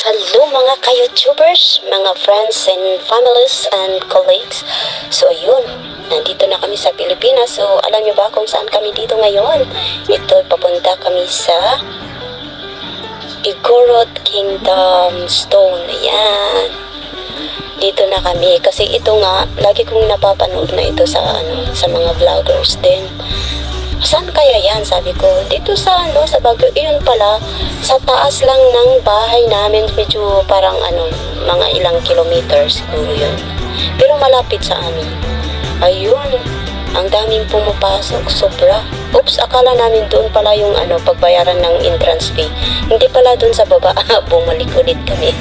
Hello mga ka-YouTubers, mga friends and families and colleagues. So ayun, nandito na kami sa Pilipinas. So alam niyo ba kung saan kami dito ngayon? Ito, papunta kami sa Igorot Kingdom Stone. Ayan. Dito na kami kasi ito nga lagi kong napapanood na ito sa sa mga vloggers din. Saan kaya yan? Sabi ko, dito sa sa Baguio. Iyon pala, sa taas lang ng bahay namin, medyo parang mga ilang kilometers siguro yun. Pero malapit sa amin. Ayun, ang daming pumapasok, sobra. Oops, akala namin doon pala yung pagbayaran ng entrance fee. Hindi pala doon sa baba. Bumalik ulit kami.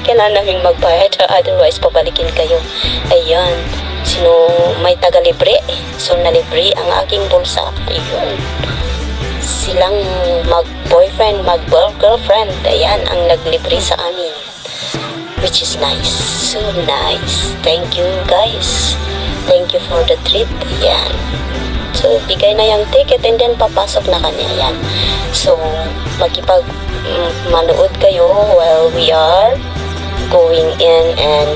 Kailangan namin magbayad, otherwise pabalikin kayo. Ayan. Sino may taga-libre? So, nalibre ang aking bulsa. Ayun. Silang mag-boyfriend, mag-girlfriend. Ayan, ang naglibre sa amin. Which is nice. So nice. Thank you, guys. Thank you for the treat. Ayan. So, bigay na yung ticket and then papasok na kami. Ayan. So, makipag-manood kayo while we are going in and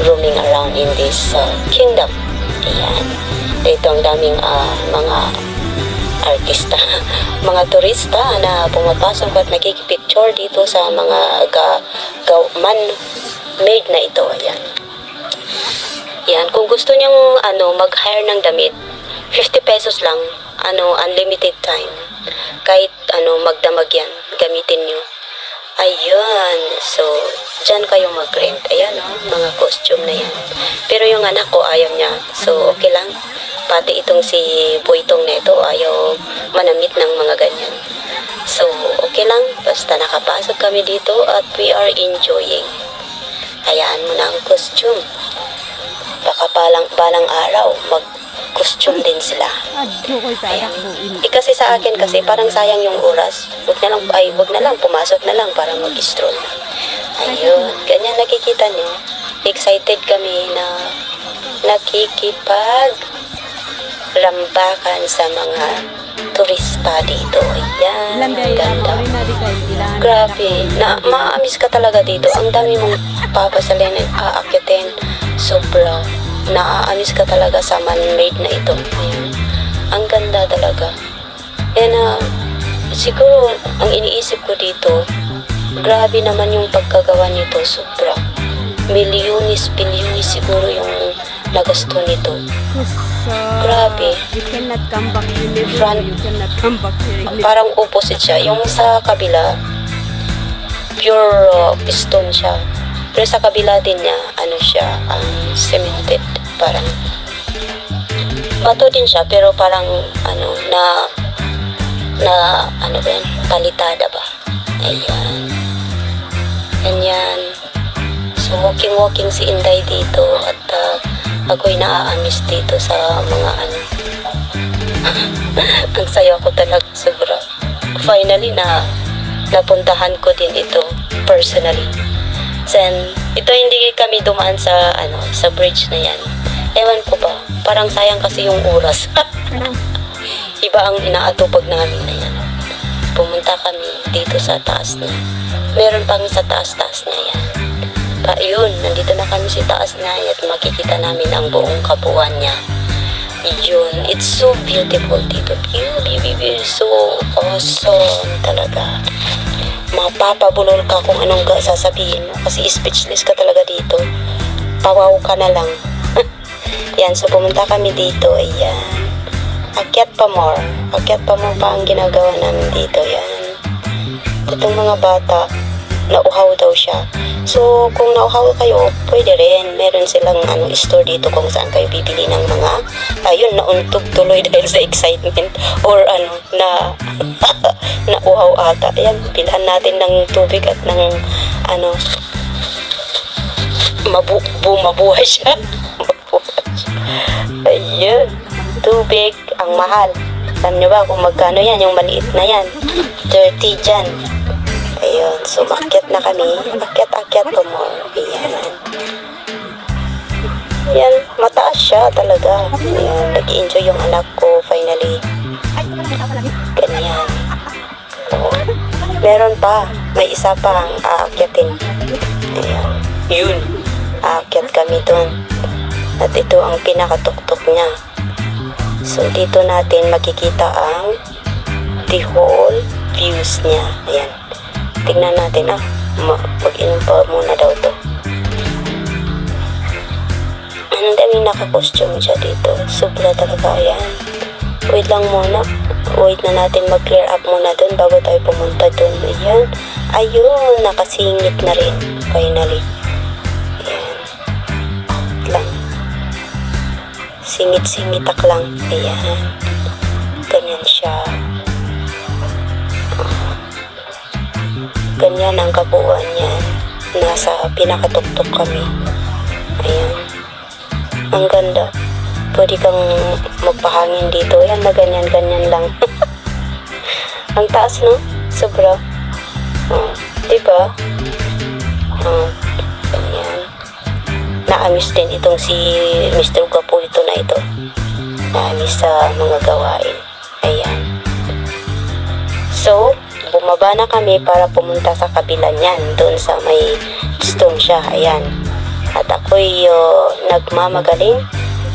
roaming around in this kingdom. Ayan. Dito ang daming mga artista, mga turista na pumapasok at nakikipicture dito sa mga man-made na ito. Ayan. Ayan. Kung gusto niyong mag-hire ng damit, 50 pesos lang, unlimited time. Kahit magdamag yan, gamitin niyo. Ayun. So, dyan kayo mag-rent. Ayan mga costume na yan. Pero yung anak ko ayaw niya. So, okay lang. Pati itong si Boytong na ito ayaw manamit ng mga ganyan. So, okay lang. Basta nakapasok kami dito at we are enjoying. Hayaan mo na ang costume. Baka balang araw costume din sila. Ayan. Kasi sa akin kasi parang sayang yung oras. Wag na lang pumasok na lang para mag-stroll. Ayun, ganyan nakikita nyo. Excited kami na nakikipag rambakan sa mga turista dito. Ayan, ang ganda. Grabe, ma-miss ka talaga dito. Ang dami mong papasalin at aakyatin. Sobra. Na-miss ka talaga sa man-made na ito. Ayan. Ang ganda talaga. And siguro, ang iniisip ko dito, grabe naman yung pagkagawa nito. Sobra. Milyones, bilyones siguro yung nagasto nito. Grabe. You cannot come back. Front, you cannot come back here. parang opposite siya. Yung sa kabila, pure stone siya. Pero sa kabila din niya, siya, cemented. Parang, bato din siya, pero parang, palitada ba? Ayan. Ganyan. So, walking si Inday dito at ako'y naaamis dito sa mga ang saya ko talaga sobra. Finally napuntahan ko din ito personally. Then, ito hindi kami dumaan sa sa bridge na yan. Ewan ko ba, parang sayang kasi yung oras. Iba ang inaatupag namin na yan. Pumunta kami dito sa taas na. Meron pang sa taas-taas na yan. Ayun, nandito na kami sa taas na at makikita namin ang buong kabuuan niya. Yun, it's so beautiful dito. So awesome talaga. Mapapabulol ka kung anong sasabihin mo kasi speechless ka talaga dito. Pawaw ka na lang. Yan, so pumunta kami dito. Ayan. Akyat pa more pa ang ginagawa namin dito. Yan. Itong mga bata, nauhaw daw siya. So, kung nauhaw kayo, pwede rin. Meron silang store dito kung saan kayo bibili ng mga, ayun, nauntog tuloy dahil sa excitement or nauhaw ata. Ayan, bilhan natin ng tubig at ng mabuhay siya. Ayun, tubig, ang mahal. Alam nyo ba kung magkano yan, yung maliit na yan? 30 dyan. Ayun, so makyat na kami. Akyat pa more. Ayan. Ayan, mataas siya talaga. Ayan, nag-enjoy yung anak ko finally. Ganyan. meron pa. May isa pa ang aakyatin. Ayan. Yun. Aakyat kami dun. At ito ang pinakatuktok niya. So, dito natin makikita ang the whole views niya. Ayan. Tingnan natin mag-inom pa muna daw to. Ang daming naka-costume siya dito. Sobra talaga. Ayan. Wait lang muna. Wait na natin mag-clear up muna dun bago tayo pumunta dun. Ayan. Ayun. Nakasingit na rin. Finally. Ayan. Lang. Singit-singitak lang. Ayan. Ganyan siya. Ganyan ang kabuuan niyan. Nasa pinakatuktok kami. Ayan. Ang ganda. Pwede kang magpahangin dito. Ayan na ganyan-ganyan lang. Ang taas, no? Sobra. Diba? Ganyan. Naamis din itong si Mr. Gwapo ito na ito. Naamis sa mga gawain. Ayan. So, bumaba na kami para pumunta sa kabila niyan. Doon sa may stone siya. Ayan. At ako'y nagmamagaling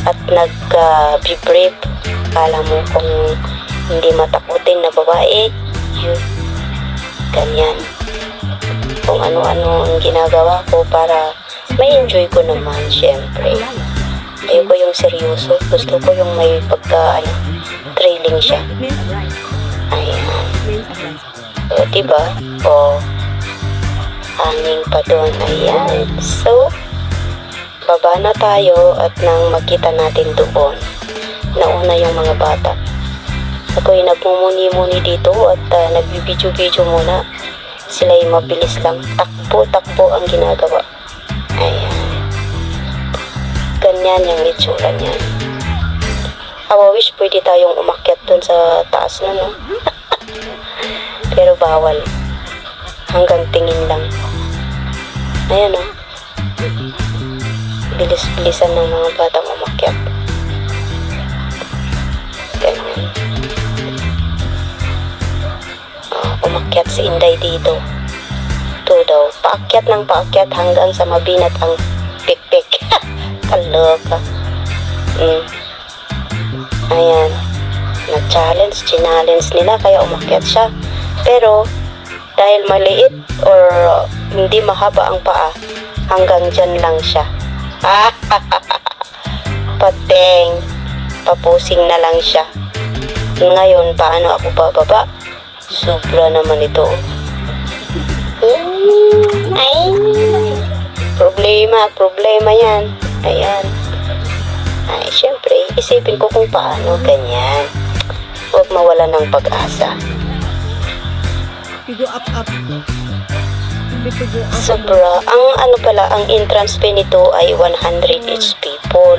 at nag-brief. Kala mo kung hindi matakutin na babae, yun. Ganyan. Kung ano-ano ang ginagawa ko para may enjoy ko naman, syempre. Ayoko yung seryoso. Gusto ko yung may thrilling siya. Ayan. O, diba? O, hanging pa doon. Ayan. So, baba na tayo at nang makita natin doon, nauna yung mga bata. Ako'y nagmumuni-muni dito at nagbibidyo-video muna. Sila'y mabilis lang. Takbo-takbo ang ginagawa. Ayan. Ganyan yung itsura niyan. Wish pwede tayong umakyat dun sa taas na, no? Pero bawal. Hanggang tingin lang. Ayan, no? Bilis-bilisan ng mga batang umakyat. Ganyan. Umakyat si Inday dito. Ito daw. Paakyat ng paakyat hanggang sa mabinat ang pikpik. Kaloka. Ayan. Challenge nila kaya umakyat siya. Pero dahil maliit or hindi mahaba ang paa, hanggang dyan lang siya. Pateng. Papusing na lang siya. Ngayon, paano ako bababa? Sobra naman ito. Ay. Problema yan. Ayan. Ay, syempre, isipin ko kung paano ganyan. Huwag mawala ng pag-asa. Pigo up. Sobra. Ang entrance fee nito ay 100 each people.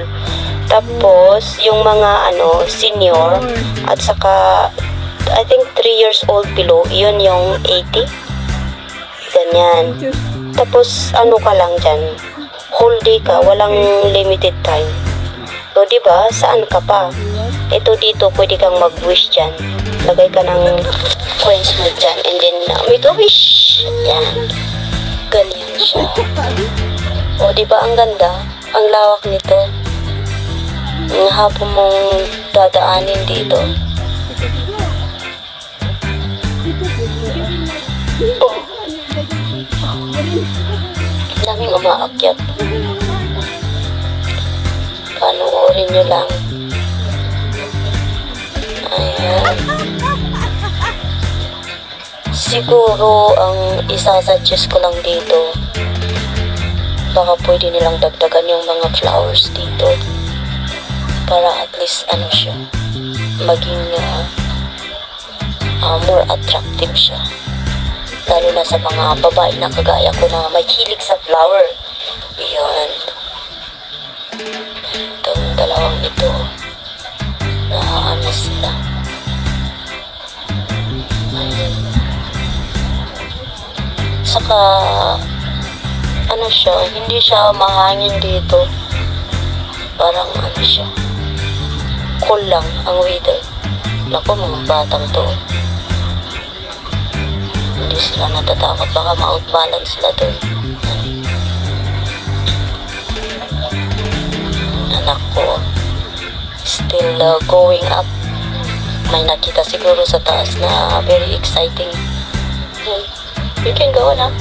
Tapos, yung mga senior at saka I think 3 years old below, yun yung 80. Ganyan. Tapos, ka lang dyan. Whole day ka, walang limited time. So, diba, saan ka pa? Ito dito, pwede kang mag-wish dyan. Lagay ka ng coins mo dyan and then make a wish. Yan. Ganyan siya. O, diba, ang ganda? Ang lawak nito. Ang hapon mong dadaanin dito. Oh. Daming umaakyat. Panoorin nyo lang. Ayan. Siguro ang isasuggest ko lang dito, baka pwede nilang dagdagan yung mga flowers dito para at least siya maging more attractive siya, lalo na sa mga babae na kagaya ko na may hilig sa flower. Iyon, itong dalawang ito na sila. Ayun. Saka siya, hindi siya mahangin dito, parang siya cool lang ang weather. Naku, mga batang to. Hindi sila natatakot. Baka ma-outbalance sila dun. Anak ko, still going up. May nakita siguro sa taas na very exciting. You can go, anak.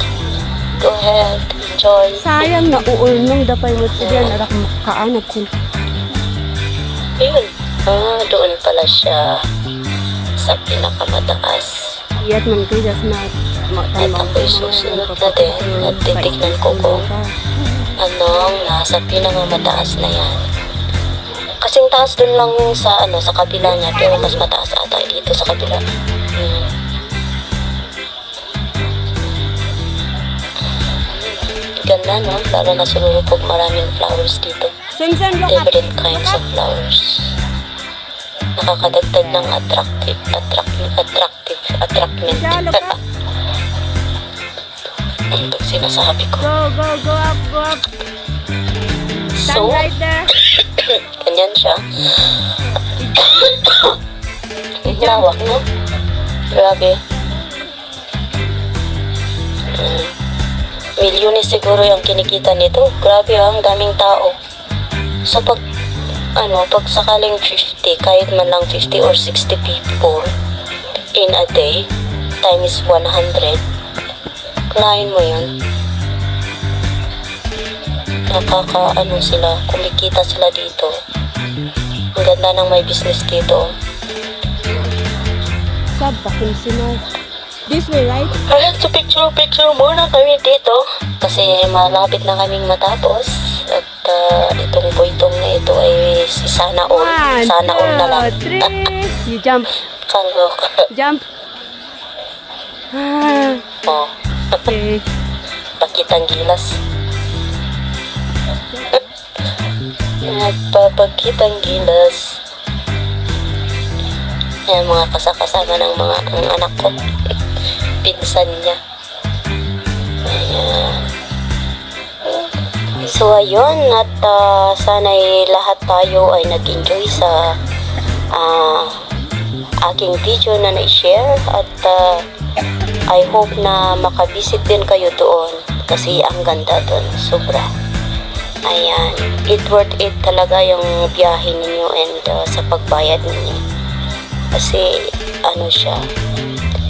Go ahead, enjoy. Sayang na uulnong dapay mo sa diyan arak makaanap ko. Ayun. Doon pala siya sa pinakamataas. Iyat man kay das na At ako'y susunod na din at titignan ko kung anong nasa pinakamataas na yan. Kasing taas dun lang sa sa kabila niya, pero mas mataas ata dito sa kabila. Ganda, no? Lalo na siguro pag maraming flowers dito. Sen lokat. Different kinds of flowers. Nakakadagdag ng attractment. Siya lokat. Ito sinasabi ko. Go up. So, Stand right there. ganyan siya. Lawak, no? Grabe. Milyones siguro yung kinikita nito. Grabe, ang daming tao. So, pag sakaling 50, kahit man lang 50 or 60 people in a day, times 100, kalahin mo yun. Sila, kumikita sila dito. Ang ganda ng may business dito. Sabakin sila. This way, right? Alright, so picture muna kami dito. Kasi malapit na kaming matapos. At itong boytong na ito ay si Sana All. Sana All na lang. 1, 2, 3. You jump. Kaloka. Jump. Oh, Okay. pakitang gilas. Nagpapakitang gilas. Ayan, mga kasakasama ng ang anak ko. Pinsan niya. Ayan. So, ayun. At sana'y lahat tayo ay nag-enjoy sa aking video na na-share. At I hope na makabisit din kayo doon. Kasi ang ganda doon. Sobra. Ayan. It worth it talaga yung biyahe ninyo and sa pagbayad ninyo. Kasi siya,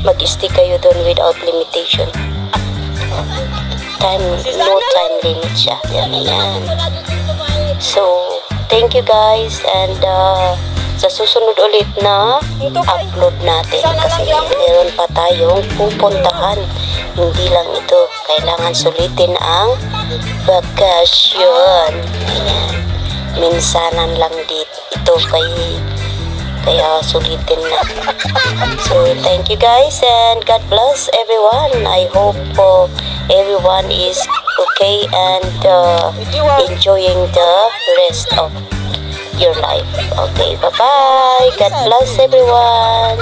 mag-stay kayo doon without limitation. No time limit siya. Ayan. So, thank you guys and sa susunod ulit na upload natin kasi meron pa tayong pupuntahan. Hindi lang ito. Kailangan sulitin ang bakasyon. Ayan. Minsanan lang dito. Ito kaya sulitin na. So, thank you guys and God bless everyone. I hope everyone is okay and enjoying the rest of your life. Okay, bye-bye. God bless everyone.